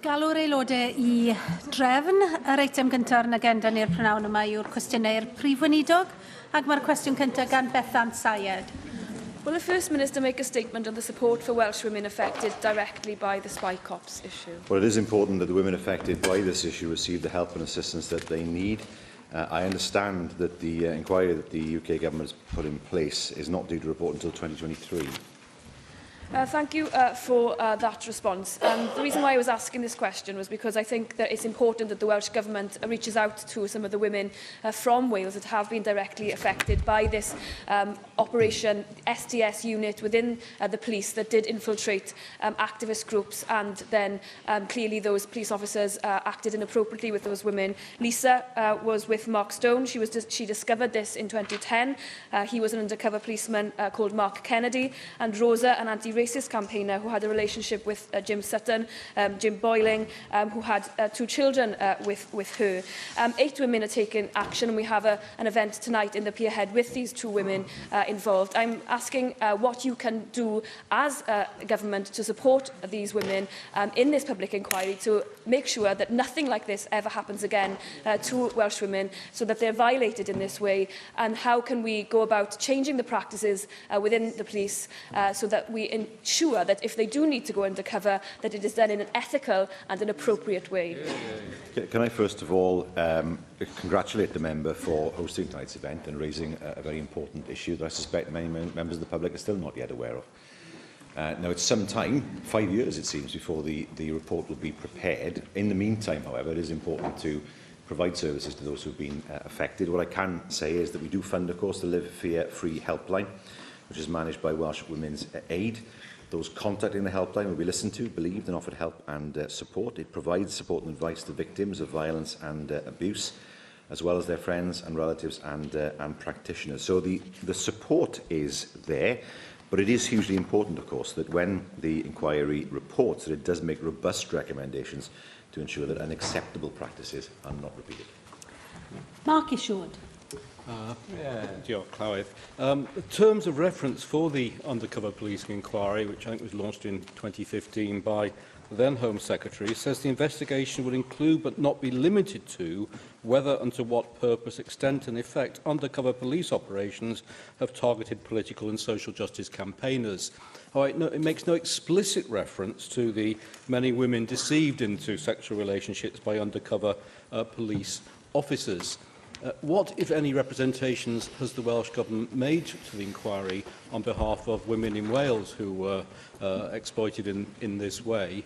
Galw'r aelodau I drefn. Yr eitem gyntaf yn agenda ni'r prynawn yma yw'r cwestiynau'r prif weinidog, ac mae'r cwestiwn cyntaf gan Bethan Syed. Will the First Minister make a statement on the support for Welsh women affected directly by the spy cops issue? Well, it is important that the women affected by this issue receive the help and assistance that they need. I understand that the inquiry that the UK Government has put in place is not due to report until 2023. Thank you for that response. The reason why I was asking this question was because I think that it's important that the Welsh Government reaches out to some of the women from Wales that have been directly affected by this operation STS unit within the police that did infiltrate activist groups, and then clearly those police officers acted inappropriately with those women. Lisa was with Mark Stone. She discovered this in 2010. He was an undercover policeman called Mark Kennedy, and Rosa, an anti-racist campaigner who had a relationship with Jim Sutton, Jim Boyling, who had 2 children with her. 8 women are taking action, and we have an event tonight in the Pier Head with these 2 women involved. I'm asking what you can do as a government to support these women in this public inquiry to make sure that nothing like this ever happens again to Welsh women, so that they're violated in this way, and how can we go about changing the practices within the police so that we ensure that if they do need to go undercover, that it is done in an ethical and an appropriate way. Can I first of all congratulate the member for hosting tonight's event and raising a very important issue that I suspect many members of the public are still not yet aware of. Now, it's some time, 5 years it seems, before the report will be prepared. In the meantime, however, it is important to provide services to those who have been affected. What I can say is that we do fund, of course, the Live Fear Free helpline, which is managed by Welsh Women's Aid. Those contacting the helpline will be listened to, believed and offered help and support. It provides support and advice to victims of violence and abuse, as well as their friends and relatives and practitioners. So the support is there, but it is hugely important, of course, that when the inquiry reports, that it does make robust recommendations to ensure that unacceptable practices are not repeated. Mark Isherwood. Diolch, Clywyd. The terms of reference for the undercover policing inquiry, which I think was launched in 2015 by the then Home Secretary, says the investigation will include but not be limited to whether and to what purpose, extent and effect undercover police operations have targeted political and social justice campaigners. It makes no explicit reference to the many women deceived into sexual relationships by undercover police officers. What, if any, representations has the Welsh Government made to the inquiry on behalf of women in Wales who were exploited in this way?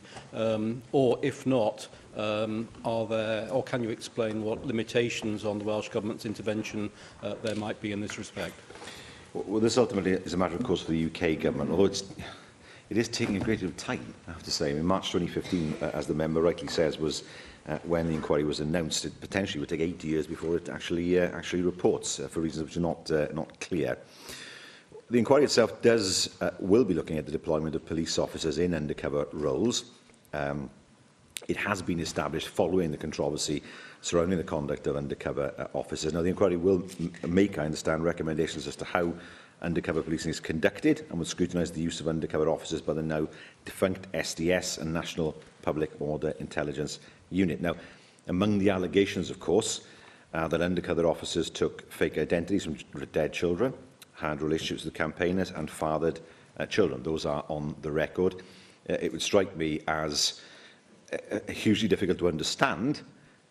Or, if not, are there, or can you explain what limitations on the Welsh Government's intervention there might be in this respect? Well, this ultimately is a matter, of course, for the UK Government, although it is taking a great deal of time, I have to say. In March 2015, as the member rightly says, was when the inquiry was announced. It potentially would take 8 years before it actually reports, for reasons which are not clear. The inquiry itself will be looking at the deployment of police officers in undercover roles. It has been established following the controversy surrounding the conduct of undercover officers. Now, the inquiry will make, I understand, recommendations as to how undercover policing is conducted, and will scrutinise the use of undercover officers by the now defunct SDS and National Public Order Intelligence Unit. Now, among the allegations, of course, that undercover officers took fake identities from dead children, had relationships with campaigners and fathered children. Those are on the record. It would strike me as hugely difficult to understand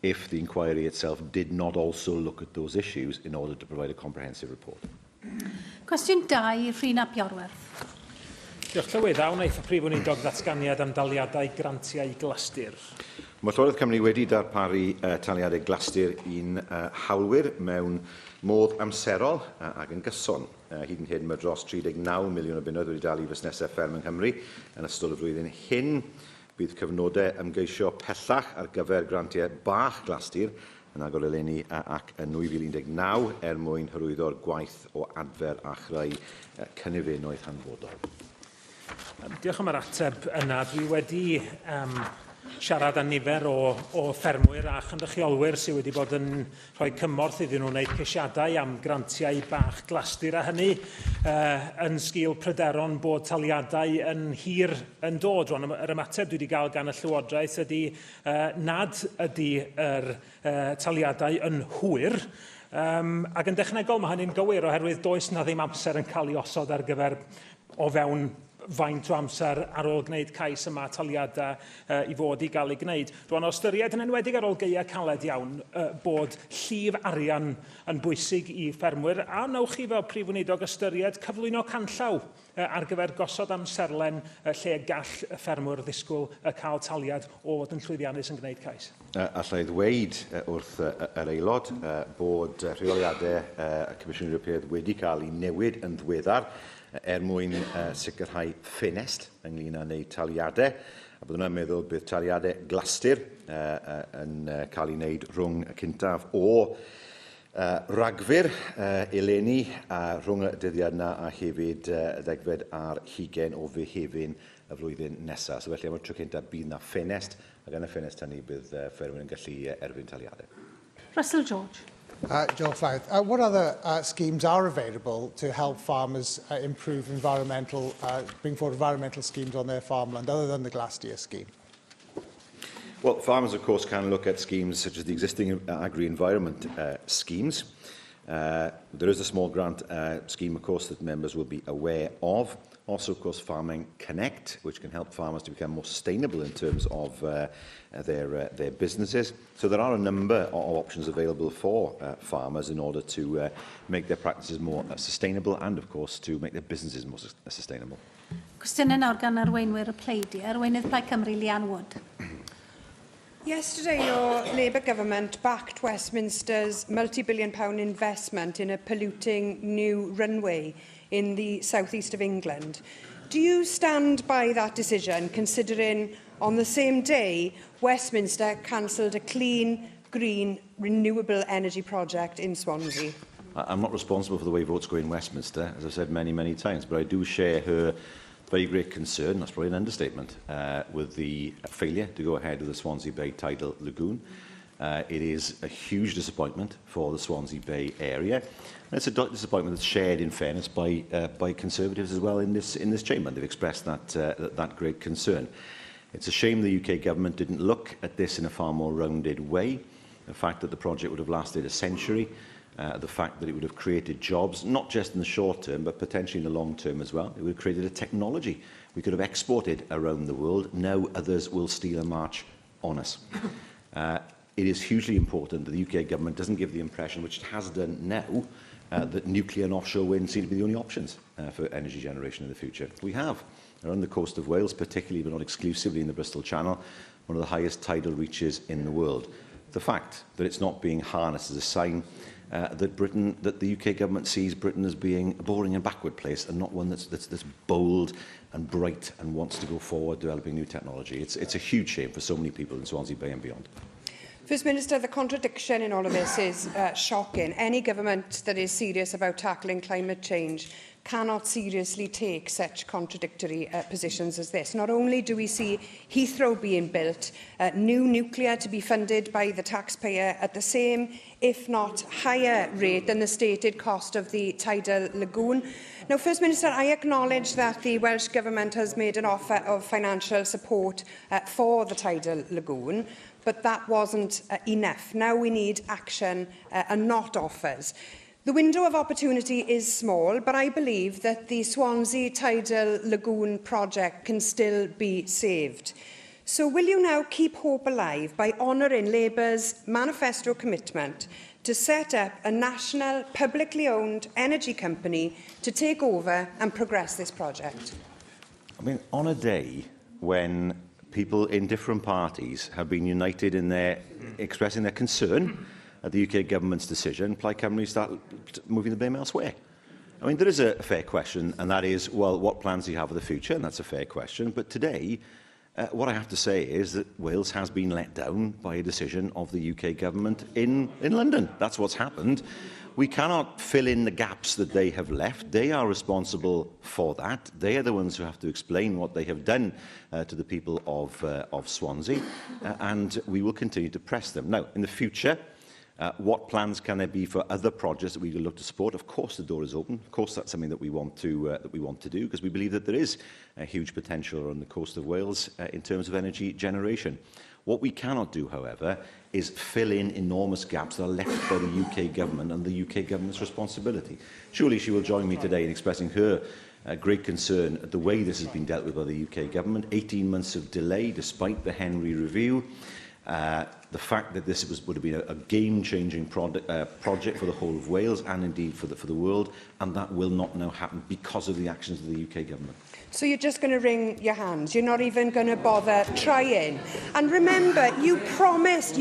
if the inquiry itself did not also look at those issues in order to provide a comprehensive report. Cwestiwn 2, Rhina Piorwerth. Diolch Clywyd. Wnaeth y Prif Weinidog ddatganiad am daliadau grantiau glasur. Mae Llywodraeth Cymru wedi darparu taliadau glasur i'n hawlwyr mewn modd amserol ac yn gyson. Hyd yn hyn mae dros 39 miliwn o bunnoedd wedi dal i fusnesau fferm yng Nghymru yn ystod y flwyddyn hyn. Bydd cyfnodau ymgeisio pellach ar gyfer grantiau bach glasur yn agor eleni ac yn 2019 mwyn hyrwyddo'r gwaith o adfer a chreu cynefinoedd hanfodol. Diolch am yr ateb yna. Dwi wedi siarad â nifer o ffermwyr a chynrychiolwyr sydd wedi bod yn rhoi cymorth iddyn nhw wneud ceisiadau am grantiau bach glasdur a hynny yn sgil pryderon bod taliadau yn hir yn dod. Rwan, yr ymateb dwi wedi cael gan y Llywodraeth ydy nad ydy yr taliadau yn hwyr, ac yn dechnegol mae hynny'n gywir oherwydd does na ddim amser yn cael ei osod ar gyfer o fewn faint o amser ar ôl gwneud cais yma taliadau i fod i gael ei gwneud. Rwan, o ystyried yn enwedig ar ôl geia caled iawn bod llif arian yn bwysig i ffermwyr, a wnewch chi fel Prif Weinidog ystyried cyflwyno canllaw ar gyfer gosod amserlen lle gall y ffermwyr ddisgwyl cael taliad o fod yn llwyddiannus yn gwneud cais. Allai ddweud wrth yr aelod bod rheoliadau y Comisiwn Ewropeaidd wedi cael ei newid yn ddiweddar mwyn sicrhau ffenest ynglyn â wneud taliadau. A byddwn yn meddwl bydd taliadau glastur yn cael ei wneud rhwng y cyntaf o Ragfyr eleni rhwng y dyddiad yna a hefyd ddegfed ar 20 o Fehefin y flwyddyn nesaf. So felly am y tro cyntaf bydd yna ffenest, ac yn y ffenest hynny bydd ffermwyr yn gallu erbyn taliadau. Russell George. Diolch fawr. What other schemes are available to help farmers improve environmental, bring forward environmental schemes on their farmland, other than the Glastier scheme? Well, farmers, of course, can look at schemes such as the existing agri-environment schemes. There is a small grant scheme, of course, that members will be aware of. Also, of course, Farming Connect, which can help farmers to become more sustainable in terms of their businesses. So there are a number of options available for farmers in order to make their practices more sustainable and, of course, to make their businesses more sustainable. Cwestiynau nawr gan arweinwyr y pleidi. Arweinydd Plaid Cymru, Leanne Wood. Yesterday, your Labour government backed Westminster's multi-billion-pound investment in a polluting new runway in the southeast of England. Do you stand by that decision, considering on the same day Westminster cancelled a clean, green, renewable energy project in Swansea? I'm not responsible for the way votes go in Westminster, as I've said many, many times, but I do share her very great concern, that's probably an understatement, with the failure to go ahead with the Swansea Bay tidal lagoon. It is a huge disappointment for the Swansea Bay area. And it's a disappointment that's shared, in fairness, by Conservatives as well in this chamber. They've expressed that great concern. It's a shame the UK government didn't look at this in a far more rounded way. The fact that the project would have lasted a century, the fact that it would have created jobs, not just in the short term, but potentially in the long term as well. It would have created a technology we could have exported around the world. Now others will steal a march on us. It is hugely important that the UK government doesn't give the impression, which it has done now, that nuclear and offshore wind seem to be the only options for energy generation in the future. We have, around the coast of Wales, particularly but not exclusively in the Bristol Channel, one of the highest tidal reaches in the world. The fact that it's not being harnessed is a sign that the UK government sees Britain as being a boring and backward place and not one that's bold and bright and wants to go forward developing new technology. It's a huge shame for so many people in Swansea Bay and beyond. First Minister, the contradiction in all of this is shocking. Any government that is serious about tackling climate change cannot seriously take such contradictory positions as this. Not only do we see Heathrow being built, new nuclear to be funded by the taxpayer at the same, if not higher rate than the stated cost of the tidal lagoon. Now, First Minister, I acknowledge that the Welsh Government has made an offer of financial support for the tidal lagoon, but that wasn't enough. Now we need action and not offers. The window of opportunity is small, but I believe that the Swansea Tidal Lagoon project can still be saved. So will you now keep hope alive by honouring Labour's manifesto commitment to set up a national, publicly owned energy company to take over and progress this project? I mean, on a day when people in different parties have been united in their expressing their concern at the UK government's decision, Plaid Cymru start moving the blame elsewhere. I mean, there is a fair question, and that is, well, what plans do you have for the future? And that's a fair question. But today, what I have to say is that Wales has been let down by a decision of the UK government in London. That's what's happened. we cannot fill in the gaps that they have left. They are responsible for that. They are the ones who have to explain what they have done to the people of Swansea, and we will continue to press them. Now, in the future, what plans can there be for other projects that we will look to support? Of course, the door is open. Of course, that's something that we want to do, because we believe that there is a huge potential on the coast of Wales in terms of energy generation. What we cannot do, however, is fill in enormous gaps that are left by the UK government and the UK government's responsibility. Surely she will join me today in expressing her great concern at the way this has been dealt with by the UK government. 18 months of delay despite the Henry review. The fact that this would have been a game-changing project for the whole of Wales and indeed for the world, and that will not now happen because of the actions of the UK government. So you're just going to wring your hands. You're not even going to bother trying. And remember, you promised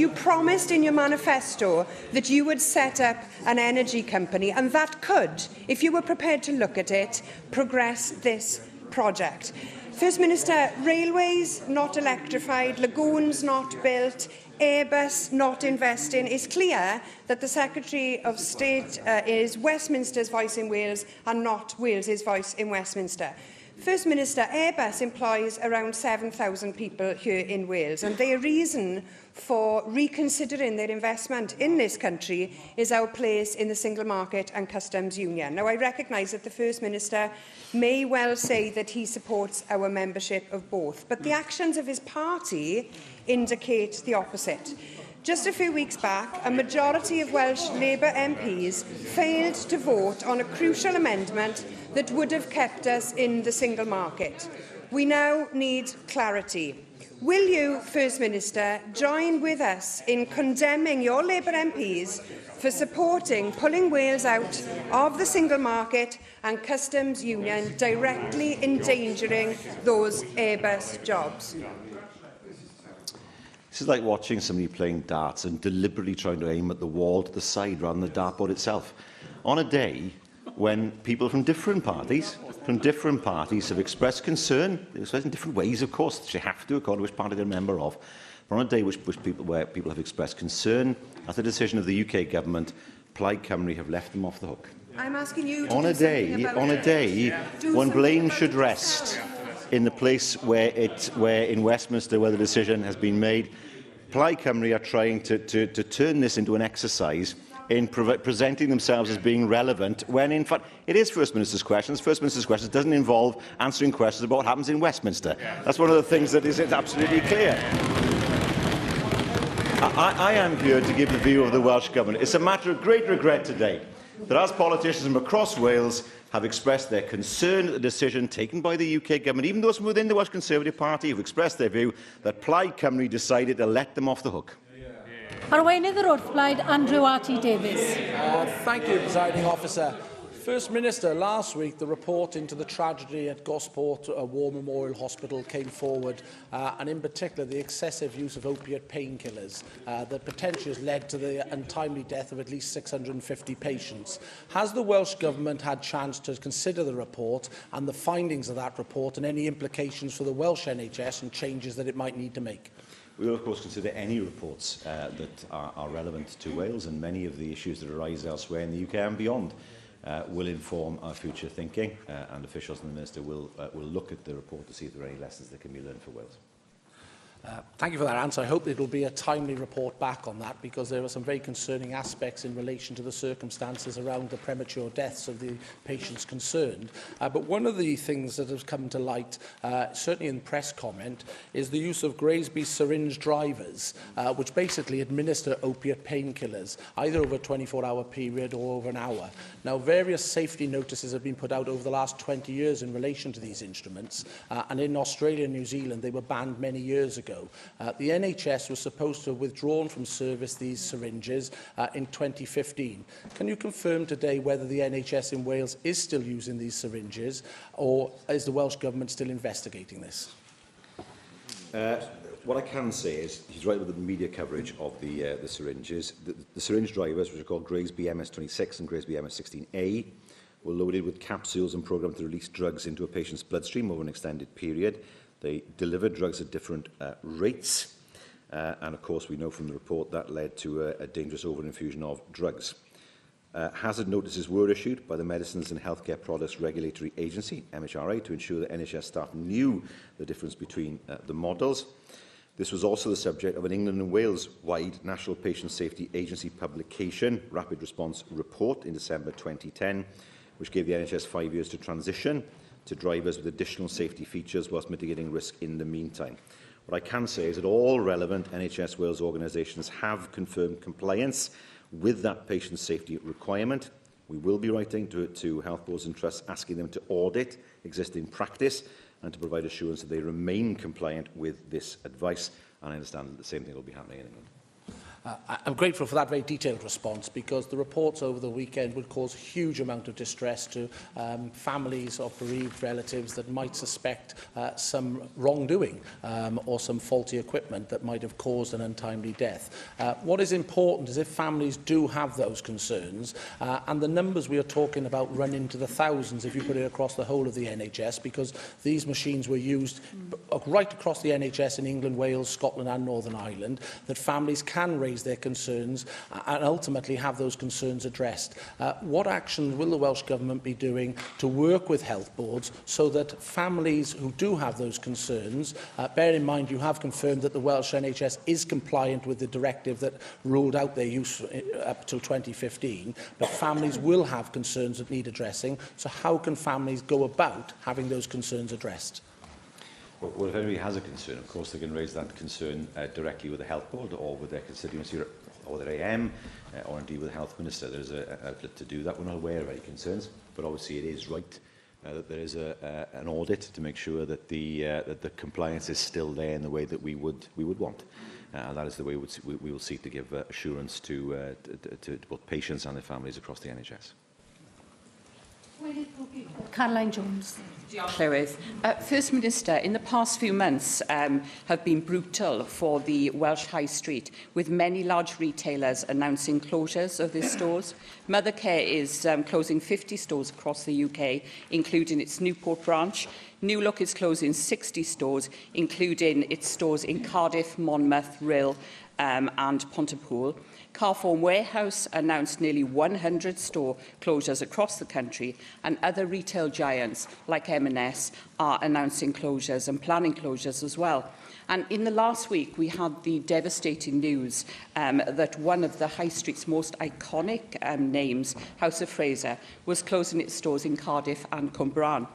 in your manifesto that you would set up an energy company, and that could, if you were prepared to look at it, progress this project. First Minister, railways not electrified, lagoons not built, Airbus not investing. It's clear that the Secretary of State is Westminster's voice in Wales and not Wales's voice in Westminster. First Minister, Airbus employs around 7,000 people here in Wales, and their reason for reconsidering their investment in this country is our place in the single market and customs union. Now, I recognise that the First Minister may well say that he supports our membership of both, but the actions of his party indicate the opposite. Just a few weeks back, a majority of Welsh Labour MPs failed to vote on a crucial amendment that would have kept us in the single market. We now need clarity. Will you, First Minister, join with us in condemning your Labour MPs for supporting pulling Wales out of the single market and customs union, directly endangering those Airbus jobs? This is like watching somebody playing darts and deliberately trying to aim at the wall to the side rather than the dartboard itself. On a day when people from different parties have expressed concern, in different ways, of course, they have to, according to which party they're a member of, but on a day where people have expressed concern at the decision of the UK government, Plaid Cymru have left them off the hook. I'm asking you to on a day when blame should rest in the place where in Westminster where the decision has been made, Plaid Cymru are trying to turn this into an exercise in presenting themselves as being relevant, when in fact it is First Minister's questions. First Minister's questions doesn't involve answering questions about what happens in Westminster. That's one of the things that is absolutely clear. I am here to give the view of the Welsh Government. It's a matter of great regret today that as politicians from across Wales have expressed their concern at the decision taken by the UK Government, even those from within the Welsh Conservative Party have expressed their view that Plaid Cymru decided to let them off the hook. Arweinydd yr wrthblaid, Andrew R.T. Davies. Thank you, Presiding Officer. First Minister, last week the report into the tragedy at Gosport War Memorial Hospital came forward, and in particular the excessive use of opiate painkillers that potentially has led to the untimely death of at least 650 patients. Has the Welsh Government had chance to consider the report and the findings of that report and any implications for the Welsh NHS and changes that it might need to make? We will, of course, consider any reports that are relevant to Wales, and many of the issues that arise elsewhere in the UK and beyond will inform our future thinking, and officials and the Minister will look at the report to see if there are any lessons that can be learned for Wales. Thank you for that answer. I hope it will be a timely report back on that, because there are some very concerning aspects in relation to the circumstances around the premature deaths of the patients concerned. But one of the things that has come to light, certainly in press comment, is the use of Graysby syringe drivers, which basically administer opiate painkillers, either over a 24-hour period or over an hour. Now, various safety notices have been put out over the last 20 years in relation to these instruments, and in Australia and New Zealand they were banned many years ago. The NHS was supposed to have withdrawn from service these syringes in 2015. Can you confirm today whether the NHS in Wales is still using these syringes, or is the Welsh Government still investigating this? What I can say is, he's right with the media coverage of the syringes. The syringe drivers, which are called Graysby MS26 and Graysby MS16A, were loaded with capsules and programmed to release drugs into a patient's bloodstream over an extended period. They delivered drugs at different rates, and of course we know from the report that led to a dangerous overinfusion of drugs. Hazard notices were issued by the Medicines and Healthcare Products Regulatory Agency, MHRA, to ensure that NHS staff knew the difference between the models. This was also the subject of an England and Wales-wide National Patient Safety Agency publication, Rapid Response Report, in December 2010, which gave the NHS 5 years to transition to drivers with additional safety features whilst mitigating risk in the meantime. What I can say is that all relevant NHS Wales organisations have confirmed compliance with that patient safety requirement. We will be writing to health boards and trusts asking them to audit existing practice and to provide assurance that they remain compliant with this advice. And I understand that the same thing will be happening in England. I'm grateful for that very detailed response, because the reports over the weekend would cause a huge amount of distress to families of bereaved relatives that might suspect some wrongdoing or some faulty equipment that might have caused an untimely death. What is important is if families do have those concerns, and the numbers we are talking about run into the thousands if you put it across the whole of the NHS, because these machines were used right across the NHS in England, Wales, Scotland and Northern Ireland, that families can raise their concerns and ultimately have those concerns addressed. What actions will the Welsh Government be doing to work with health boards so that families who do have those concerns, bear in mind you have confirmed that the Welsh NHS is compliant with the directive that ruled out their use up till 2015, but families will have concerns that need addressing, so how can families go about having those concerns addressed? Well, if anybody has a concern, of course, they can raise that concern directly with the health board or with their constituency or their AM or indeed with the health minister. There's an outlet to do that. We're not aware of any concerns, but obviously it is right that there is an audit to make sure that the compliance is still there in the way that we would want. And that is the way we will seek to give assurance to both patients and their families across the NHS. Caroline Jones. Llywydd. First Minister, in the past few months have been brutal for the Welsh High Street, with many large retailers announcing closures of their stores. Mothercare is closing 50 stores across the UK, including its Newport branch. New Look is closing 60 stores, including its stores in Cardiff, Monmouth, Rhyl and Pontypool. Carphone Warehouse announced nearly 100 store closures across the country, and other retail giants like M&S are announcing closures and planning closures as well. And in the last week, we had the devastating news that one of the High Street's most iconic names, House of Fraser, was closing its stores in Cardiff and Cwmbran.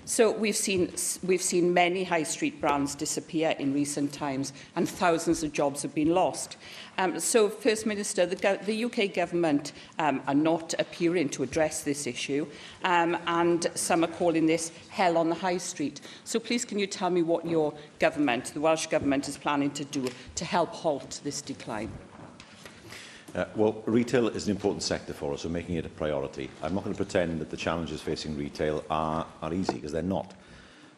So we've seen many high street brands disappear in recent times, and thousands of jobs have been lost. So, First Minister, the UK government are not appearing to address this issue, and some are calling this hell on the high street. So please can you tell me what your government, the Welsh Government, is planning to do to help halt this decline? Well, retail is an important sector for us, so making it a priority. I'm not going to pretend that the challenges facing retail are easy, because they're not.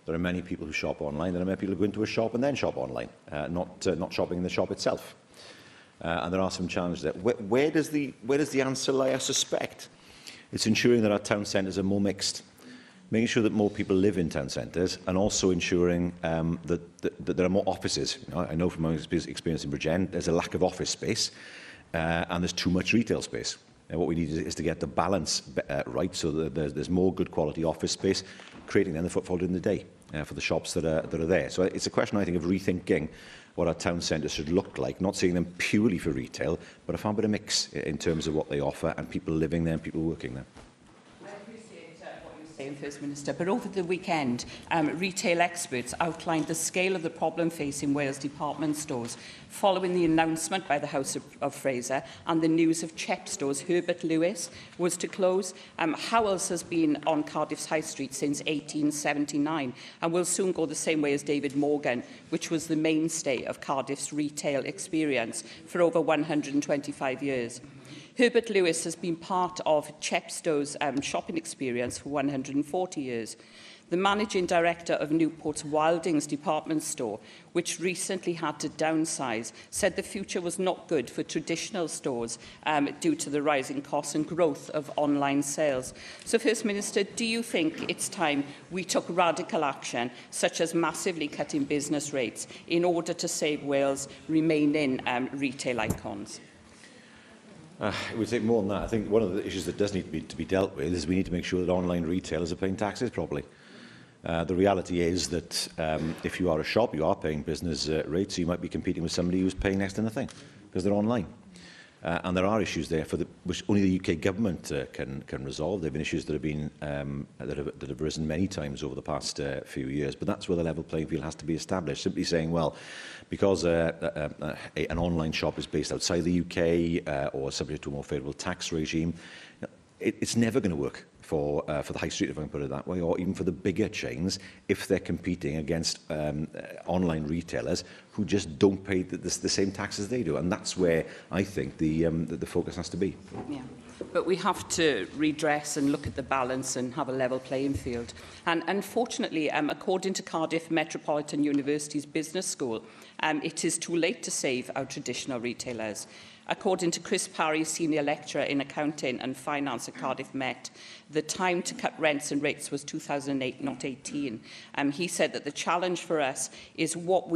There are many people who shop online. There are many people who go into a shop and then shop online, not shopping in the shop itself. And there are some challenges there. Where does the answer lie, I suspect? It's ensuring that our town centres are more mixed, making sure that more people live in town centres, and also ensuring that there are more offices. I know from my experience in Bridgend, there's a lack of office space. And there's too much retail space. And what we need is to get the balance right, so that there's more good quality office space, creating then the footfall during the day for the shops that are there. So it's a question, I think, of rethinking what our town centres should look like, not seeing them purely for retail, but a far better mix in terms of what they offer and people living there and people working there. First Minister, but over the weekend, retail experts outlined the scale of the problem facing Wales department stores following the announcement by the House of Fraser and the news of Chepstow's Herbert Lewis was to close. Howells has been on Cardiff's High Street since 1879 and will soon go the same way as David Morgan, which was the mainstay of Cardiff's retail experience for over 125 years. Herbert Lewis has been part of Chepstow's shopping experience for 140 years. The managing director of Newport's Wildings department store, which recently had to downsize, said the future was not good for traditional stores due to the rising costs and growth of online sales. So, First Minister, do you think it's time we took radical action, such as massively cutting business rates, in order to save Wales remaining retail icons? It would take more than that. I think one of the issues that does need to be dealt with is we need to make sure that online retailers are paying taxes properly. The reality is that if you are a shop, you are paying business rates, so you might be competing with somebody who's paying next to nothing because they're online. And there are issues there which only the UK government can resolve. There have been issues that have been that have risen many times over the past few years. But that's where the level playing field has to be established. Simply saying, well, because an online shop is based outside the UK or subject to a more favourable tax regime, it's never going to work for the high street, if I can put it that way, or even for the bigger chains, if they're competing against online retailers who just don't pay the same tax as they do. And that's where I think the focus has to be. Yeah. But we have to redress and look at the balance and have a level playing field. And unfortunately, according to Cardiff Metropolitan University's Business School, it is too late to save our traditional retailers. According to Chris Parry, Senior Lecturer in Accounting and Finance at Cardiff Met, the time to cut rents and rates was 2008, not 18. He said that the challenge for us is what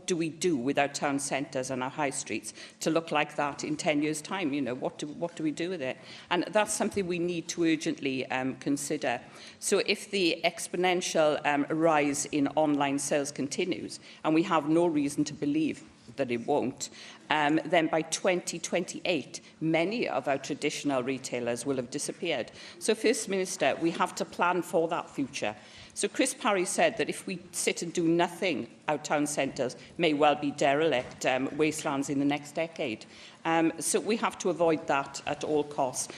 do we do with our town centres and our high streets to look like that in 10 years' time? You know, what do we do with it? And that's something we need to urgently consider. So if the exponential rise in online sales continues, and we have no reason to believe that it won't, then by 2028, many of our traditional retailers will have disappeared. So, First Minister, we have to plan for that future. So Chris Parry said that if we sit and do nothing, our town centres may well be derelict wastelands in the next decade. So we have to avoid that at all costs.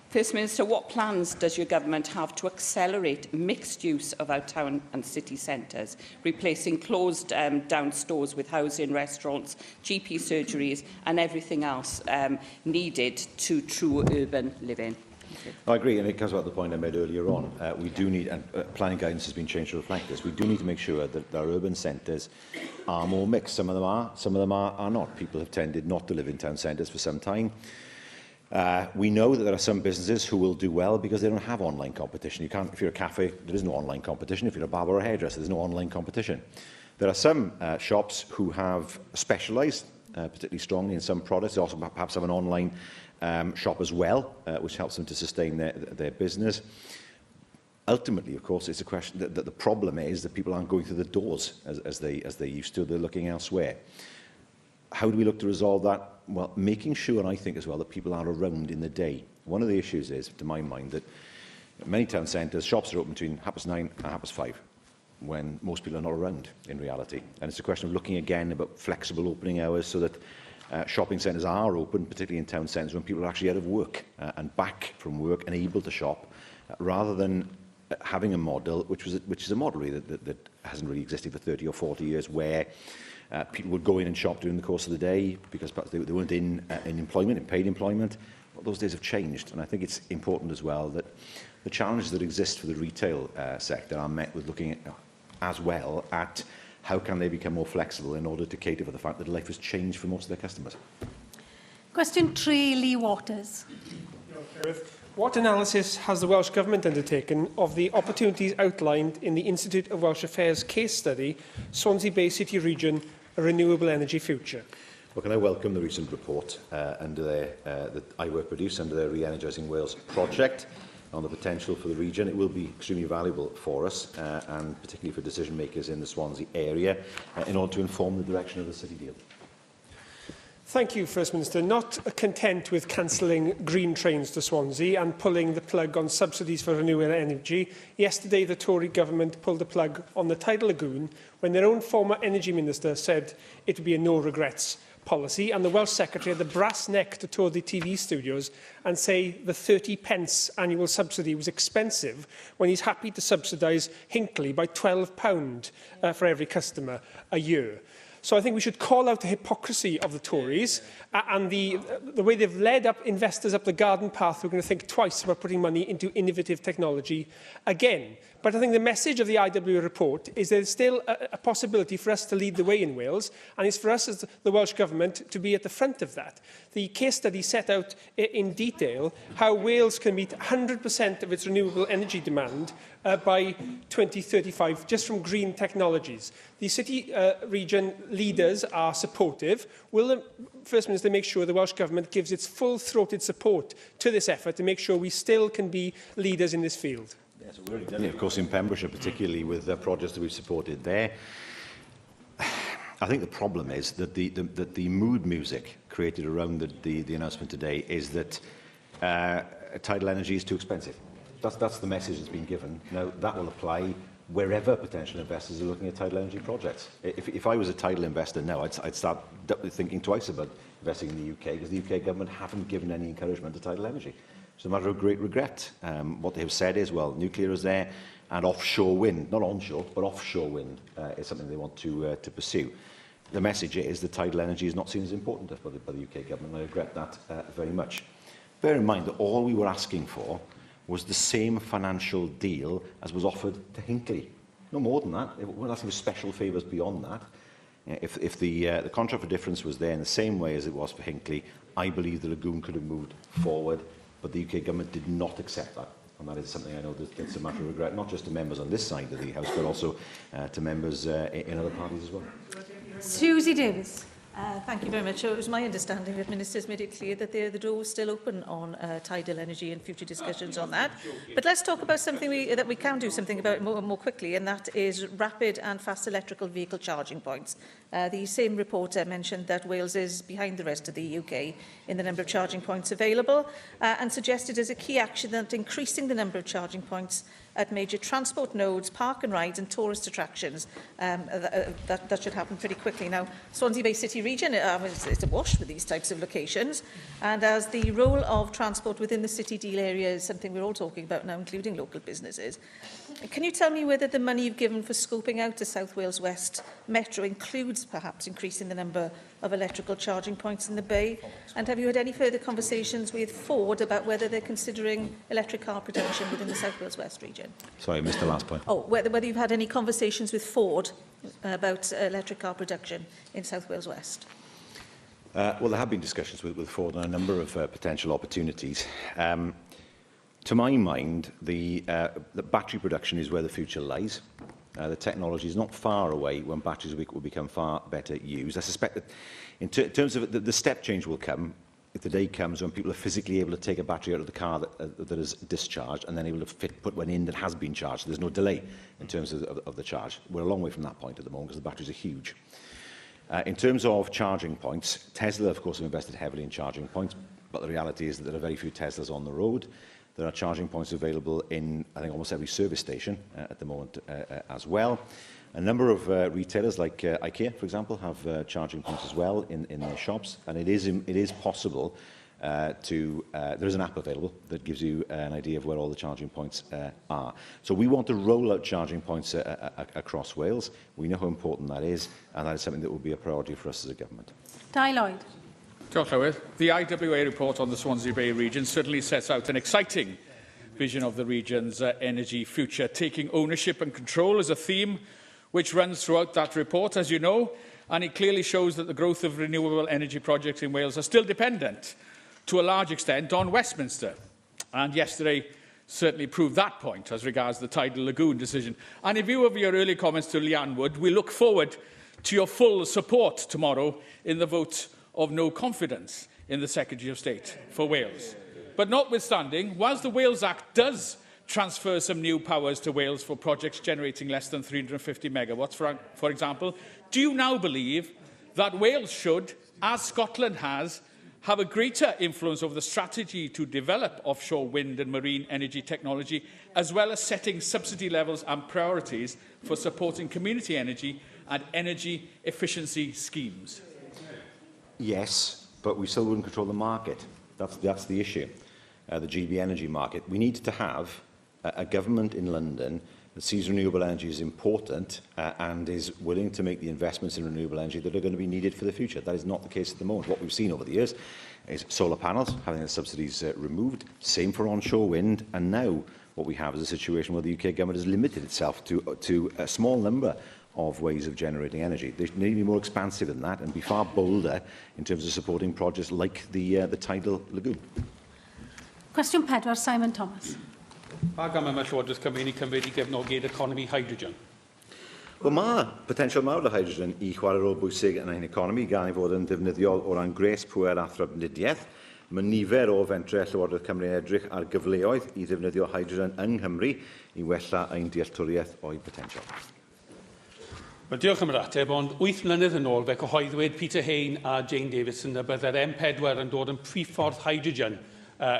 First Minister, what plans does your government have to accelerate mixed use of our town and city centres, replacing closed down stores with housing, restaurants, GP surgeries and everything else needed to true urban living? I agree, and it comes back to the point I made earlier on. We do need, and planning guidance has been changed to reflect this, we do need to make sure that our urban centres are more mixed. Some of them are not. People have tended not to live in town centres for some time. We know that there are some businesses who will do well because they don't have online competition. You can't, if you're a cafe, there is no online competition. If you're a barber or a hairdresser, there's no online competition. There are some shops who have specialised particularly strongly in some products. They also perhaps have an online shop as well, which helps them to sustain their business. Ultimately, of course, it's a question that the problem is that people aren't going through the doors as they used to. They're looking elsewhere. How do we look to resolve that? Well, making sure, I think, as well, that people are around in the day. One of the issues is, to my mind, that many town centres, shops are open between 9:30 and 5:30, when most people are not around, in reality. And it's a question of looking again about flexible opening hours so that shopping centres are open, particularly in town centres, when people are actually out of work and back from work and able to shop, rather than having a model, which is a model really that hasn't really existed for 30 or 40 years, where people would go in and shop during the course of the day because perhaps they weren't in employment, in paid employment. Well, those days have changed, and I think it's important as well that the challenges that exist for the retail sector are met with looking at, as well at how can they become more flexible in order to cater for the fact that life has changed for most of their customers. Question 3, Lee Waters. What analysis has the Welsh Government undertaken of the opportunities outlined in the Institute of Welsh Affairs case study, Swansea Bay City Region, a Renewable Energy Future? Well, can I welcome the recent report that IWORK produced under their Re-energising Wales project on the potential for the region. It will be extremely valuable for us and particularly for decision makers in the Swansea area in order to inform the direction of the city deal. Thank you, First Minister. Not content with cancelling green trains to Swansea and pulling the plug on subsidies for renewable energy, yesterday the Tory government pulled the plug on the tidal lagoon when their own former energy minister said it would be a no-regrets policy, and the Welsh Secretary had the brass neck to tour the TV studios and say the 30p annual subsidy was expensive when he's happy to subsidise Hinckley by £12 for every customer a year. So I think we should call out the hypocrisy of the Tories and the way they've led up investors up the garden path who are going to think twice about putting money into innovative technology again. But I think the message of the IW report is there's still a possibility for us to lead the way in Wales, and it's for us as the Welsh Government to be at the front of that. The case study set out in detail how Wales can meet 100% of its renewable energy demand by 2035, just from green technologies. The city region leaders are supportive. Will the First Minister make sure the Welsh Government gives its full-throated support to this effort to make sure we still can be leaders in this field? Yes, we've already done it, of course, in Pembrokeshire, particularly with projects that we've supported there. I think the problem is that the mood music created around the announcement today is that tidal energy is too expensive. That's the message that's been given. Now, that will apply wherever potential investors are looking at tidal energy projects. If I was a tidal investor now, I'd start thinking twice about investing in the UK, because the UK government haven't given any encouragement to tidal energy. It's a matter of great regret. What they have said is, well, nuclear is there, and offshore wind, not onshore, but offshore wind is something they want to pursue. The message is that tidal energy is not seen as important by the UK government, and I regret that very much. Bear in mind that all we were asking for was the same financial deal as was offered to Hinckley. No more than that. We're asking for special favours beyond that. If the contract for difference was there in the same way as it was for Hinckley, I believe the lagoon could have moved forward, but the UK government did not accept that. And that is something I know that it's a matter of regret, not just to members on this side of the House, but also to members in other parties as well. Susie Davis. Thank you very much. So it was my understanding that Ministers made it clear that the door was still open on tidal energy and future discussions on that. But let's talk about something that we can do something about more quickly, and that is rapid and fast electrical vehicle charging points. The same report mentioned that Wales is behind the rest of the UK in the number of charging points available, and suggested as a key action that increasing the number of charging points at major transport nodes, park and rides and tourist attractions. That should happen pretty quickly. Now, Swansea Bay City region, it's awash with these types of locations, and as the role of transport within the city deal area is something we're all talking about now, including local businesses. Can you tell me whether the money you've given for scoping out the South Wales West Metro includes perhaps increasing the number of electrical charging points in the Bay? And have you had any further conversations with Ford about whether they're considering electric car production within the South Wales West region? Sorry, I missed the last point. Oh, whether you've had any conversations with Ford about electric car production in South Wales West? Well, there have been discussions with Ford on a number of potential opportunities. To my mind, the battery production is where the future lies. The technology is not far away when batteries will become far better used. I suspect that in terms of the step change will come if the day comes when people are physically able to take a battery out of the car that is discharged and then able to put one in that has been charged. So there's no delay in terms of the charge. We're a long way from that point at the moment because the batteries are huge. In terms of charging points, Tesla, of course, have invested heavily in charging points, but the reality is that there are very few Teslas on the road. There are charging points available in, I think, almost every service station at the moment as well. A number of retailers, like IKEA, for example, have charging points as well in their shops, and it is possible there is an app available that gives you an idea of where all the charging points are. So we want to roll out charging points across Wales. We know how important that is, and that is something that will be a priority for us as a government. Di Lloyd. Diolch, Llywydd. The IWA report on the Swansea Bay region certainly sets out an exciting vision of the region's energy future. Taking ownership and control is a theme which runs throughout that report, as you know, and it clearly shows that the growth of renewable energy projects in Wales are still dependent, to a large extent, on Westminster. And yesterday certainly proved that point as regards the tidal lagoon decision. And in view of your earlier comments to Leanne Wood, we look forward to your full support tomorrow in the vote of no confidence in the Secretary of State for Wales. But notwithstanding, whilst the Wales Act does transfer some new powers to Wales for projects generating less than 350 megawatts, for example, do you now believe that Wales should, as Scotland has, have a greater influence over the strategy to develop offshore wind and marine energy technology, as well as setting subsidy levels and priorities for supporting community energy and energy efficiency schemes? Yes, but we still wouldn't control the market. That's the issue, the GB energy market. We need to have a government in London that sees renewable energy as important and is willing to make the investments in renewable energy that are going to be needed for the future. That is not the case at the moment. What we've seen over the years is solar panels having the subsidies removed, same for onshore wind, and now what we have is a situation where the UK government has limited itself to a small number of ways of generating energy. They need to be more expansive than that and be far bolder in terms of supporting projects like the tidal lagoon. Cwestiwn 4, Simon Thomas. Pa gam yma Llywodraeth Cymru i cymryd i gefnogi'r economi hydrogen? Wel, mae potensial mawr o hydrogen i chwarae rôl bwysig yn ein economi gan ei fod yn ddefnyddiol o ran gres pŵer a thrafnidiaeth. Mae nifer o fentre Llywodraeth Cymru edrych ar gyfleoedd i ddefnyddio hydrogen yng Nghymru i wella ein dealltwriaeth o'i potensial. Wel, diolch am yr ateb, ond 8 mlynedd yn ôl fe cyhoeddwyd Peter Hain a Jane Davison y bydde'r M4 yn dod yn priffordd hydrogen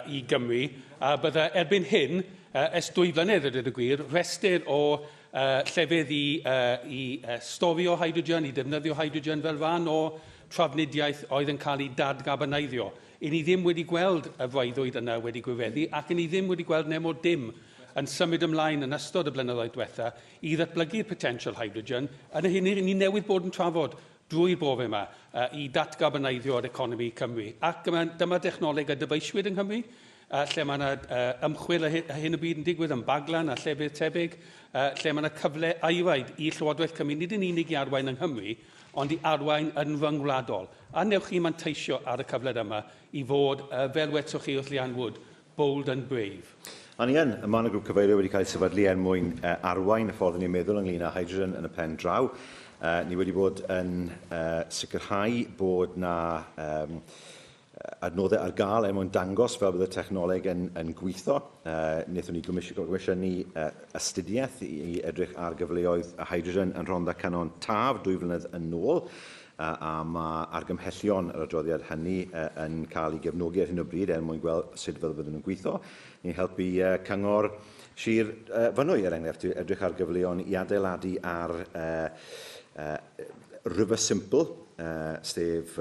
i Gymru, a bydde erbyn hyn, ers 2 flynedd ydy'r gwir, restr o llefydd i stofio hydrogen, i defnyddio hydrogen fel fan o trafnidiaeth oedd yn cael ei dadgabeneiddio. I ni ddim wedi gweld y freuddwyd yna wedi gwirfeddu, ac i ni ddim wedi gweld nemo dim yn symud ymlaen yn ystod y blynyddoedd diwetha i ddatblygu'r potensial hydrogen, yn y hyn ni newydd bod yn trafod drwy'r brofi yma i datgabeneiddio yr economi Cymru. Ac dyma dechnoleg a dyfeisiwyd yng Nghymru, lle mae yna ymchwil a hyn y byd yn digwydd yn Baglan a llefydd tebyg, lle mae yna cyfle airaid i Llywodraeth Cymru, nid yn unig i arwain yng Nghymru, ond i arwain yn ryngwladol. A newch chi manteisio ar y cyfle yma i fod, fel wetsoch chi wrth Lian Wood, bold and brave. A ni yn, y man y grŵp cyfeirio wedi cael ei sefydlu mwyn arwain y ffordd ni'n meddwl ynglyn â hydrogen yn y pen draw. Ni wedi bod yn sicrhau bod na adnoddau ar gael mwyn dangos fel bydd y technoleg yn gweithio. Wnaethon ni gomisiynu astudiaeth i edrych ar gyfleoedd y hydrogen yn Rhondda Canon Taf 2 flynedd yn ôl. A mae argymhellion yr adroddiad hynny yn cael ei gefnogi ar hyn o bryd mwyn gweld sut fydd yn gweithio. Ni'n helpu cyngor Sir Fynwy, enghraifft, edrych ar gyfleoedd i adeiladu ar River Simple, sef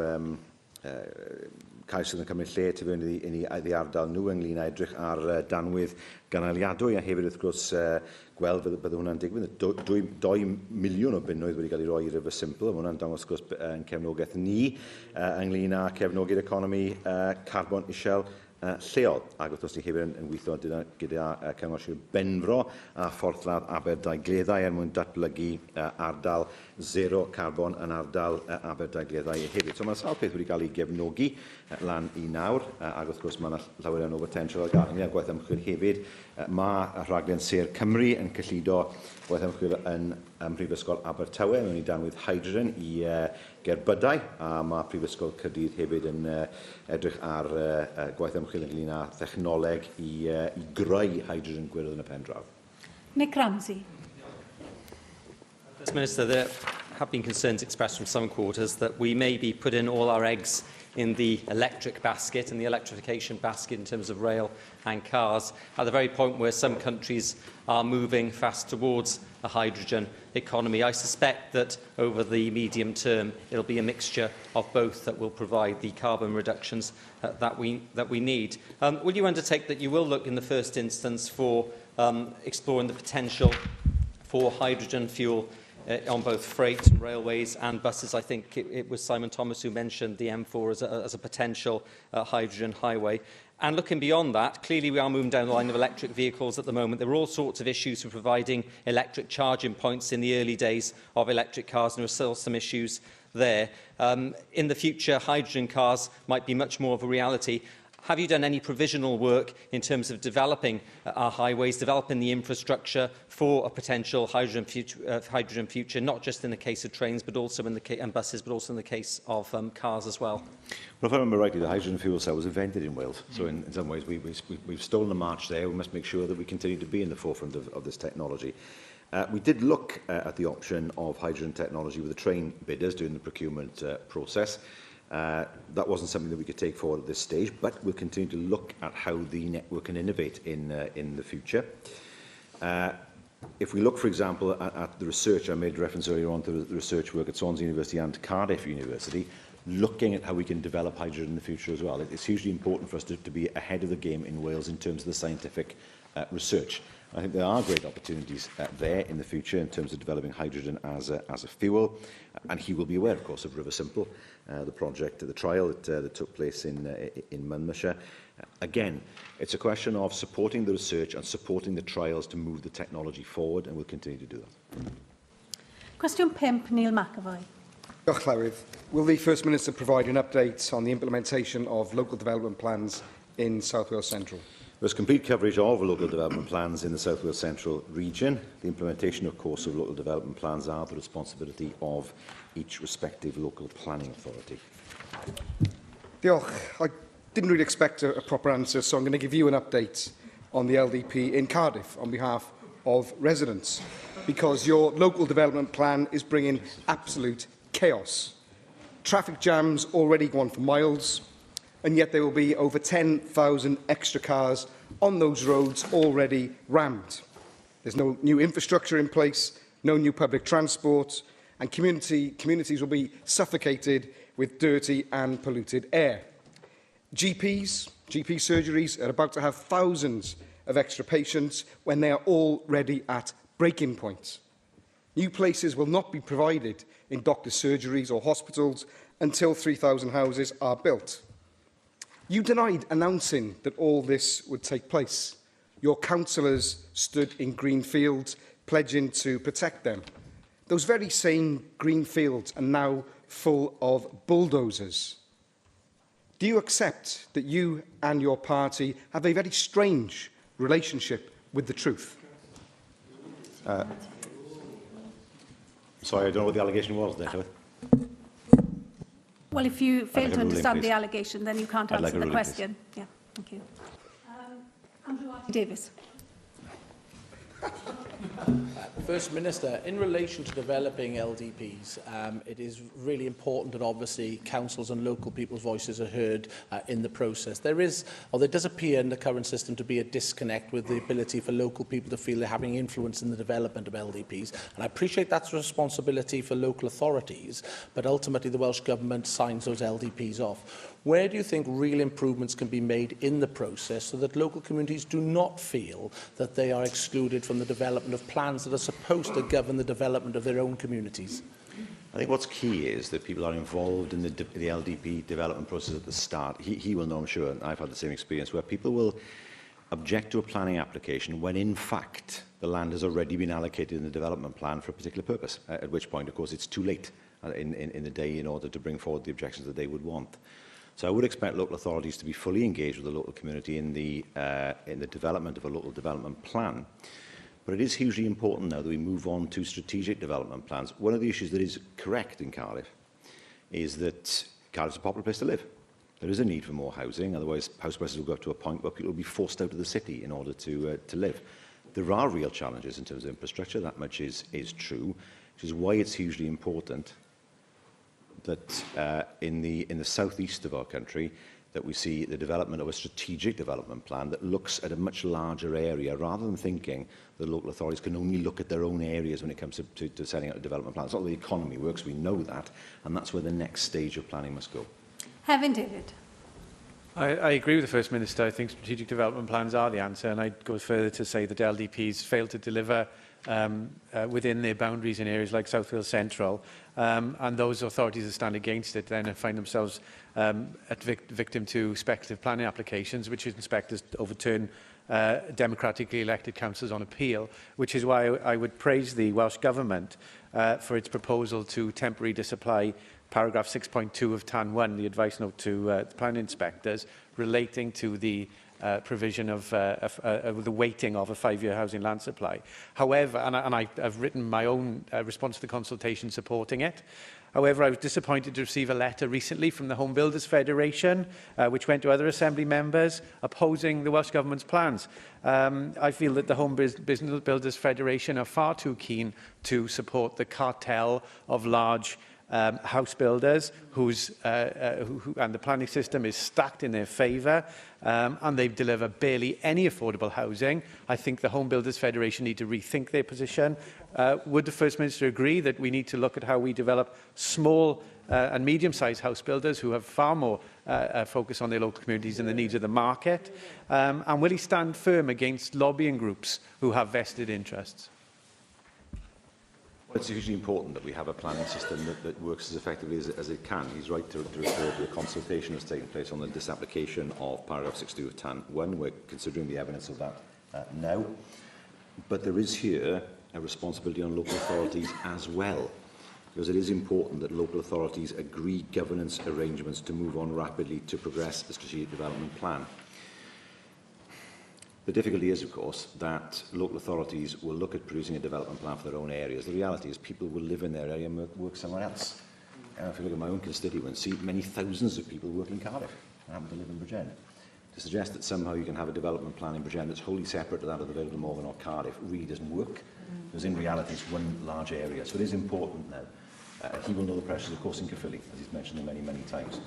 cais sydd yn cymryd lle tu fewn i ardal nhw ynglyn â edrych ar danwydd ganaliadwy a hefyd wrth gwrs gweld bydde hwnna'n digwydd. 2 miliwn o bunnoedd wedi cael ei roi i River Simple. Mae hwnna'n dangos gwrs yn cefnogaeth ni ynglyn â cefnogi'r economi carbon isel lleol. Ac wrth gwrs ni hefyd yn gweithio gyda cyngor Sir Benfro a fforthradd Aberdagleddau mwyn datblygu ardal zero carbon yn ardal Aberdagleddau hefyd. So mae sawl peth wedi cael ei gefnogi lan i nawr, ac wrth gwrs mae yna llawer o potensial ar gael. Ni gwaith ymchwil hefyd, mae y rhaglen Sir Cymru yn cyllido gwaith ymchwil yn Prifysgol Abertawe mewn i danwydd hydrogen i gerbydau, a mae Prifysgol Caerdydd hefyd yn edrych ar gwaith ymchwil ynglyn â thechnoleg i greu hydrogen gwyrdd yn y pen draw. Nick Ramsey. Mr Minister, there have been concerns expressed from some quarters that we may be putting all our eggs in the electric basket and the electrification basket in terms of rail and cars at the very point where some countries are moving fast towards a hydrogen economy. I suspect that over the medium term it will be a mixture of both that will provide the carbon reductions that we need. Will you undertake that you will look in the first instance for exploring the potential for hydrogen fuel on both freight and railways and buses? I think it was Simon Thomas who mentioned the M4 as a potential hydrogen highway. And looking beyond that, clearly we are moving down the line of electric vehicles at the moment. There are all sorts of issues for providing electric charging points in the early days of electric cars, and there are still some issues there. In the future, hydrogen cars might be much more of a reality. Have you done any provisional work in terms of developing our highways, developing the infrastructure for a potential hydrogen future, not just in the case of trains but also and buses, but also in the case of cars as well? Well, if I remember rightly, the hydrogen fuel cell was invented in Wales. So in some ways, we've stolen a march there. We must make sure that we continue to be in the forefront of this technology. We did look at the option of hydrogen technology with the train bidders during the procurement process. That wasn't something that we could take forward at this stage, but we'll continue to look at how the network can innovate in the future. If we look, for example, at the research, I made reference earlier on to the research work at Swansea University and Cardiff University, looking at how we can develop hydrogen in the future as well. It's hugely important for us to be ahead of the game in Wales in terms of the scientific research. I think there are great opportunities there in the future in terms of developing hydrogen as a fuel. And he will be aware, of course, of River Simple, the project, the trial that took place in Monmouthshire. Again, it's a question of supporting the research and supporting the trials to move the technology forward, and we'll continue to do that. Question 5, Neil McAvoy. Diolch, Llywydd. Will the First Minister provide an update on the implementation of local development plans in South Wales Central? There is complete coverage of local development plans in the South Wales Central region. The implementation, of course, of local development plans are the responsibility of each respective local planning authority. Diolch. I didn't really expect a proper answer, so I'm going to give you an update on the LDP in Cardiff on behalf of residents, because your local development plan is bringing absolute chaos. Traffic jams already go on for miles, and yet there will be over 10,000 extra cars on those roads already rammed. There's no new infrastructure in place, no new public transport, and communities will be suffocated with dirty and polluted air. GP surgeries are about to have thousands of extra patients when they are already at breaking point. New places will not be provided in doctors' surgeries or hospitals until 3,000 houses are built. You denied announcing that all this would take place. Your councillors stood in green fields, pledging to protect them. Those very same green fields are now full of bulldozers. Do you accept that you and your party have a very strange relationship with the truth? Sorry, I don't know what the allegation was there. Well, if you fail like to understand the please. allegation, then you can't I'd answer like a the ruling, question. Yeah, thank you. Andrew Davis. First Minister, in relation to developing LDPs, it is really important that obviously councils and local people's voices are heard in the process. There does appear in the current system to be a disconnect with the ability for local people to feel they're having influence in the development of LDPs. And I appreciate that's a responsibility for local authorities, but ultimately the Welsh Government signs those LDPs off. Where do you think real improvements can be made in the process so that local communities do not feel that they are excluded from the development of plans that are supposed to govern the development of their own communities? I think what's key is that people are involved in the LDP development process at the start. He will know, I'm sure, and I've had the same experience, where people will object to a planning application when, in fact, the land has already been allocated in the development plan for a particular purpose, at which point, of course, it's too late in the day in order to bring forward the objections that they would want. So I would expect local authorities to be fully engaged with the local community in the development of a local development plan. But it is hugely important now that we move on to strategic development plans. One of the issues that is correct in Cardiff is that Cardiff is a popular place to live. There is a need for more housing, otherwise house prices will go up to a point where people will be forced out of the city in order to live. There are real challenges in terms of infrastructure, that much is true, which is why it's hugely important that in the southeast of our country that we see the development of a strategic development plan that looks at a much larger area, rather than thinking that local authorities can only look at their own areas when it comes to setting out a development plan. It's not how the economy works, we know that, and that's where the next stage of planning must go. Heaven David. I agree with the First Minister. I think strategic development plans are the answer, and I'd go further to say that LDPs fail to deliver within their boundaries in areas like South Wales Central, and those authorities that stand against it then find themselves victim to speculative planning applications, which inspectors overturn democratically elected councillors on appeal, which is why I would praise the Welsh Government for its proposal to temporarily disapply paragraph 6.2 of TAN 1, the advice note to the planning inspectors, relating to the provision of the weighting of a 5-year housing land supply. However, and I've written my own response to the consultation supporting it. However, I was disappointed to receive a letter recently from the Home Builders Federation, which went to other Assembly members, opposing the Welsh Government's plans. I feel that the Home Builders Federation are far too keen to support the cartel of large house builders and the planning system is stacked in their favour, and they deliver barely any affordable housing. I think the Home Builders Federation need to rethink their position. Would the First Minister agree that we need to look at how we develop small and medium-sized house builders who have far more focus on their local communities and the needs of the market? And will he stand firm against lobbying groups who have vested interests? It's hugely important that we have a planning system that works as effectively as it can. He's right to refer to the consultation that's taken place on the disapplication of paragraph 62 of TAN 1. We're considering the evidence of that now. But there is here a responsibility on local authorities as well, because it is important that local authorities agree governance arrangements to move on rapidly to progress the strategic development plan. The difficulty is, of course, that local authorities will look at producing a development plan for their own areas. The reality is people will live in their area and work somewhere else. If you look at my own constituency, many thousands of people work in Cardiff. I happen to live in Bridgend. To suggest that somehow you can have a development plan in Bridgend that's wholly separate to that of the Vale of Morgan or Cardiff really doesn't work, because in reality it's one large area. So it is important now. He will know the pressures, of course, in Caerphilly, as he's mentioned many, many times.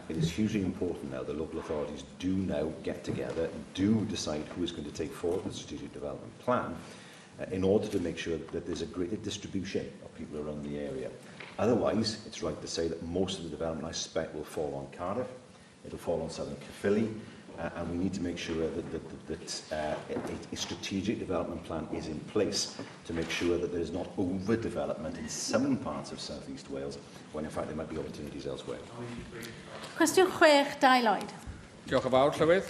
It is hugely important now that local authorities do now get together, do decide who is going to take forward the strategic development plan in order to make sure that there's a greater distribution of people around the area. Otherwise, it's right to say that most of the development, I suspect, will fall on Cardiff, it will fall on southern Caerphilly, and we need to make sure that a strategic development plan is in place to make sure that there is not overdevelopment in some parts of South East Wales, when in fact there might be opportunities elsewhere. Cwestiwn 6, Dai Lloyd. Diolch yn fawr, Llywydd.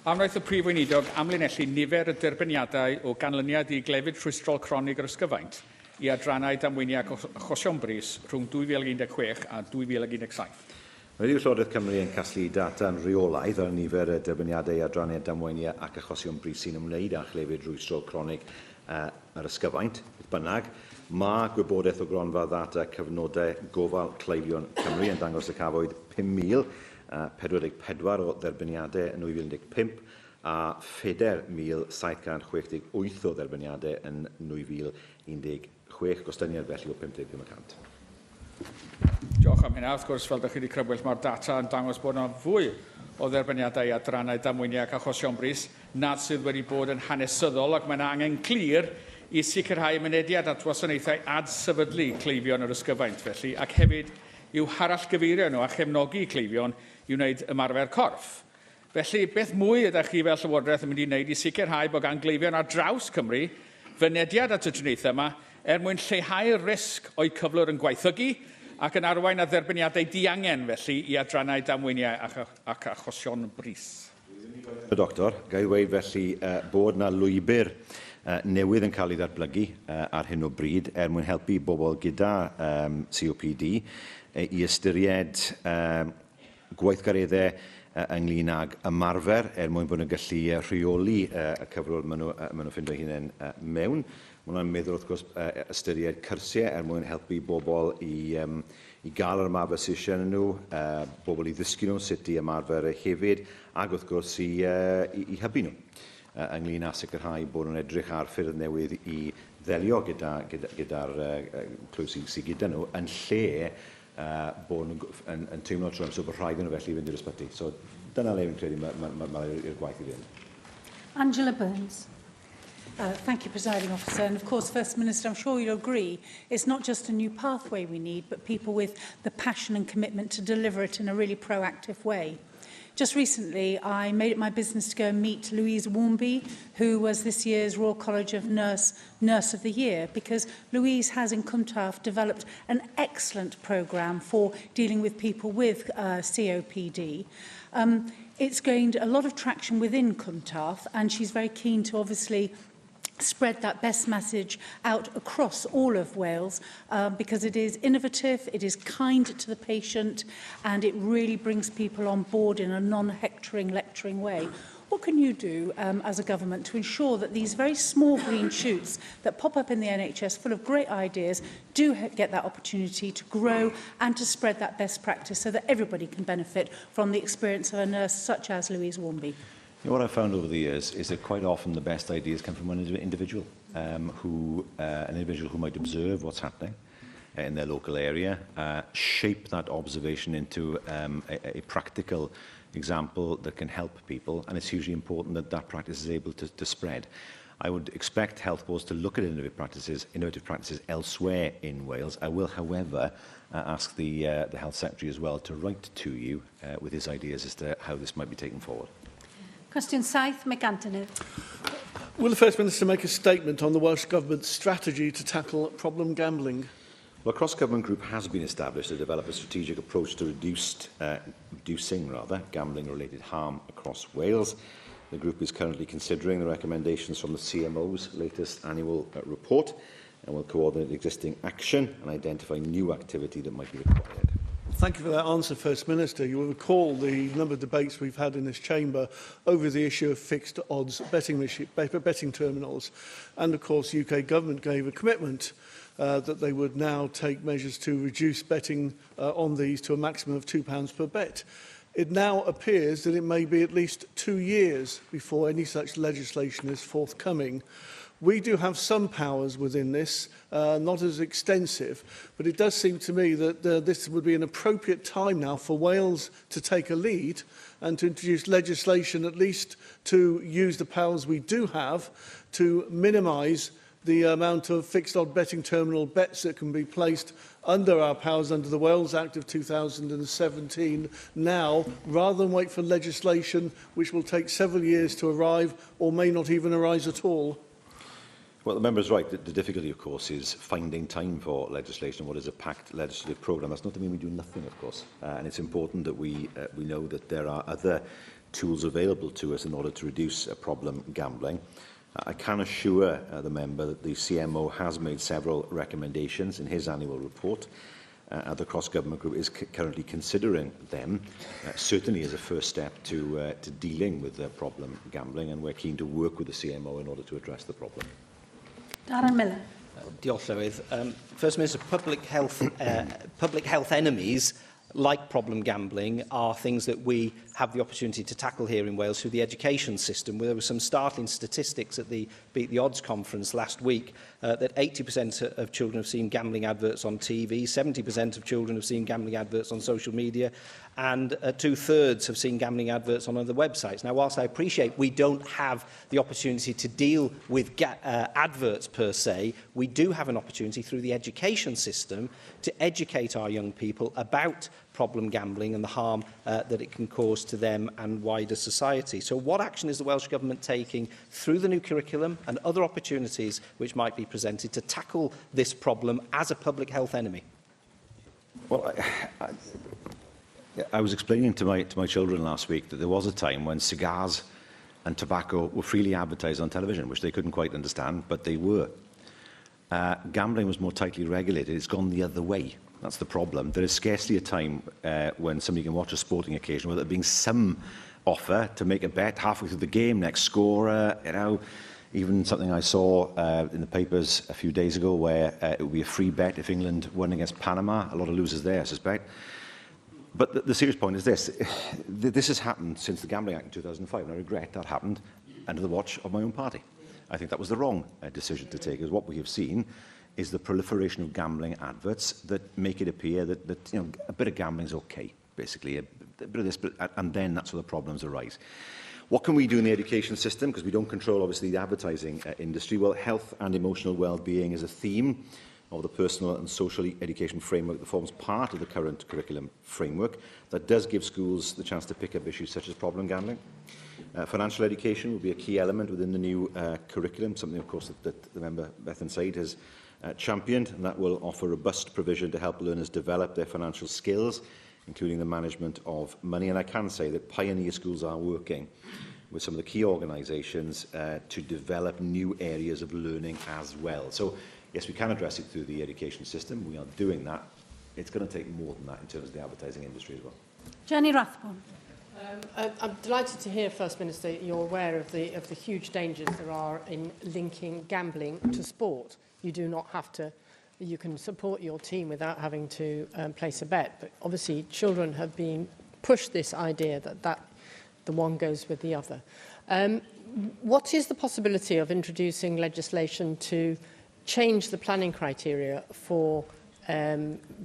Amraeth y Prif Weinidog amlinellu nifer y derbyniadau o ganlyniad i glefyd rhwystrol cronig yr ysgyfaint i adrannau damweiniau achosion bris rhwng 2016 a 2017. Mae Llywodraeth Cymru yn casglu data yn reolaidd ar nifer y derbyniadau adrannau damweiniau ac achosion bris sy'n ymwneud â chlefyd rhwystrol cronig yr ysgyfaint. Bynnag, mae gwybodaeth o gronfa ddata cyfnodau gofal cleifion Cymru yn dangos y cafwyd 5,044 o dderbyniadau yn 2015 a 4,768 o dderbyniadau yn 2016, gostyngiad felly o 55%. Diolch am hynna. Wrth gwrs, fel ydych chi wedi crybwyll, mae'r data yn dangos bod yna fwy o dderbyniadau a drannau damweiniau ac achosion bris nad sydd wedi bod yn hanesyddol, ac mae'n angen clir i sicrhau mynediad at wasanaethau adsefydlu cleifion yr ysgyfaint felly, ac hefyd i'w harall gyfeirio nhw a chefnogi cleifion i wneud ymarfer corff. Felly, beth mwy ydych chi fel Llywodraeth yn mynd i wneud i sicrhau bod gan gleifion ar draws Cymru fynediad at y triniaethau yma mwyn lleihau'r risg o'i cyflwr yn gwaethygu ac yn arwain â dderbyniadau diangen felly i adrannau damweiniau ac achosion bris. Y Doctor, gai dweud felly bod yna lwybr newydd yn cael ei ddatblygu ar hyn o bryd mwyn helpu bobl gyda COPD i ystyried gweithgareddau ynglyn ag ymarfer mwyn bod nhw'n gallu rheoli y cyflwr maen nhw'n ffindo hunain mewn. Mae hwnna'n meddwl, wrth gwrs, ystyried cyrsiau mwyn helpu bobl i gael yr ymarfer sydd eisiau nhw, bobl i ddysgu nhw sut i ymarfer hefyd, ac wrth gwrs i hybu nhw. Ynglyn â sicrhau bod nhw'n edrych ar ffyrdd newydd i ddelio gyda'r clwys sydd gyda nhw, yn lle bod nhw'n teimlo trwy'n so bod rhaid nhw felly i fynd i'r ysbyty. So dyna le fi'n credu mae'r gwaith i fynd. Angela Burns. Thank you, Presiding Officer. And of course, First Minister, I'm sure you'll agree, it's not just a new pathway we need, but people with the passion and commitment to deliver it in a really proactive way. Just recently, I made it my business to go and meet Louise Warmby, who was this year's Royal College of Nurse of the Year, because Louise has in Cwmtaf developed an excellent programme for dealing with people with COPD. It's gained a lot of traction within Cwmtaf, and she's very keen to obviously spread that best message out across all of Wales because it is innovative, it is kind to the patient, and it really brings people on board in a non-hectoring, lecturing way. What can you do as a government to ensure that these very small green shoots that pop up in the NHS full of great ideas do get that opportunity to grow and to spread that best practice so that everybody can benefit from the experience of a nurse such as Louise Warmby? You know, what I've found over the years is that quite often the best ideas come from one individual, an individual who might observe what's happening in their local area, shape that observation into a practical example that can help people, and it's hugely important that that practice is able to spread. I would expect health boards to look at innovative practices elsewhere in Wales. I will, however, ask the Health Secretary as well to write to you with his ideas as to how this might be taken forward. Cwestiwn 7, Mick Anthony. Will the First Minister make a statement on the Welsh Government's strategy to tackle problem gambling? Well, a cross-government group has been established to develop a strategic approach to reducing gambling-related harm across Wales. The group is currently considering the recommendations from the CMO's latest annual report and will coordinate existing action and identify new activity that might be required. Thank you for that answer, First Minister. You will recall the number of debates we've had in this chamber over the issue of fixed odds betting terminals. And, of course, the UK government gave a commitment that they would now take measures to reduce betting on these to a maximum of £2 per bet. It now appears that it may be at least 2 years before any such legislation is forthcoming. We do have some powers within this, not as extensive, but it does seem to me that this would be an appropriate time now for Wales to take a lead and to introduce legislation at least to use the powers we do have to minimise the amount of fixed odd betting terminal bets that can be placed under our powers under the Wales Act of 2017 now, rather than wait for legislation which will take several years to arrive or may not even arise at all. Well, the member is right. The difficulty, of course, is finding time for legislation. What is a packed legislative programme? That's not to mean we do nothing, of course. And it's important that we know that there are other tools available to us in order to reduce problem gambling. I can assure the member that the CMO has made several recommendations in his annual report. The cross-government group is currently considering them, certainly as a first step to dealing with problem gambling, and we're keen to work with the CMO in order to address the problem. Darren Miller. Diolch, Llywydd. First Minister, public health enemies, like problem gambling, are things that we have the opportunity to tackle here in Wales through the education system. There were some startling statistics at the Beat the Odds conference last week that 80% of children have seen gambling adverts on TV, 70% of children have seen gambling adverts on social media, and 2/3 have seen gambling adverts on other websites. Now, whilst I appreciate we don't have the opportunity to deal with adverts per se, we do have an opportunity through the education system to educate our young people about problem gambling and the harm that it can cause to them and wider society. So what action is the Welsh Government taking through the new curriculum and other opportunities which might be presented to tackle this problem as a public health enemy? Well, I was explaining to my children last week that there was a time when cigars and tobacco were freely advertised on television, which they couldn't quite understand, but they were. Gambling was more tightly regulated. It's gone the other way. That's the problem. There is scarcely a time when somebody can watch a sporting occasion without there being some offer to make a bet halfway through the game, next scorer, even something I saw in the papers a few days ago where it would be a free bet if England won against Panama. A lot of losers there, I suspect. But the serious point is this. This has happened since the Gambling Act in 2005, and I regret that happened under the watch of my own party. I think that was the wrong decision to take, as what we have seen is the proliferation of gambling adverts that make it appear that a bit of gambling is okay, basically, a bit of this, and then that's where the problems arise. What can we do in the education system? Because we don't control, obviously, the advertising industry. Well, health and emotional well-being is a theme of the personal and social education framework that forms part of the current curriculum framework that does give schools the chance to pick up issues such as problem gambling. Financial education will be a key element within the new curriculum, something, of course, that the member Bethan Said has championed, and that will offer robust provision to help learners develop their financial skills, including the management of money. And I can say that pioneer schools are working with some of the key organisations to develop new areas of learning as well. So, yes, we can address it through the education system. We are doing that. It's going to take more than that in terms of the advertising industry as well. Jenny Rathbone. I'm delighted to hear, First Minister, you're aware of the huge dangers there are in linking gambling to sport. You do not have to, you can support your team without having to place a bet. But obviously, children have been pushed this idea that the one goes with the other. What is the possibility of introducing legislation to change the planning criteria for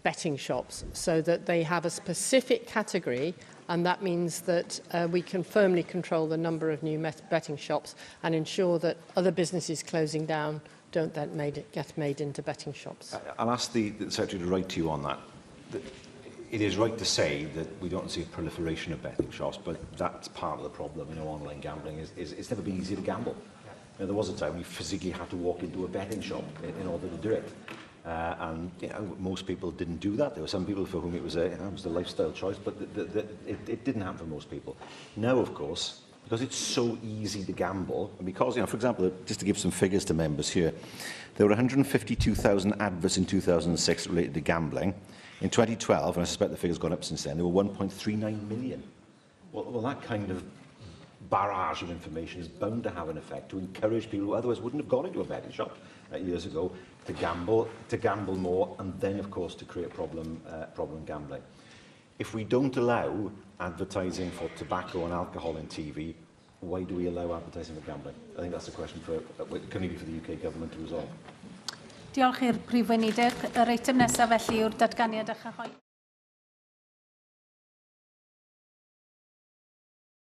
betting shops so that they have a specific category, and that means that we can firmly control the number of new betting shops and ensure that other businesses closing down don't then get made into betting shops? I'll ask the Secretary to write to you on that. It is right to say that we don't see a proliferation of betting shops, but that's part of the problem. Online gambling is it's never been easy to gamble. There was a time when you physically had to walk into a betting shop in order to do it. And most people didn't do that. There were some people for whom it was a lifestyle choice, but it didn't happen for most people. Now, of course, because it's so easy to gamble, and because, for example, just to give some figures to members here, there were 152,000 adverts in 2006 related to gambling. In 2012, and I suspect the figure's gone up since then, there were 1.39 million. Well, that kind of barrage of information is bound to have an effect to encourage people who otherwise wouldn't have gone into a betting shop years ago to gamble more, and then, of course, to create problem gambling. If we don't allow advertising for tobacco and alcohol in TV, why do we allow advertising for gambling? I think that's a question for the UK government to resolve. Diolch i'r Prif Weinidog. Yr eitem nesaf felly yw'r datganiad a chyhoeddi.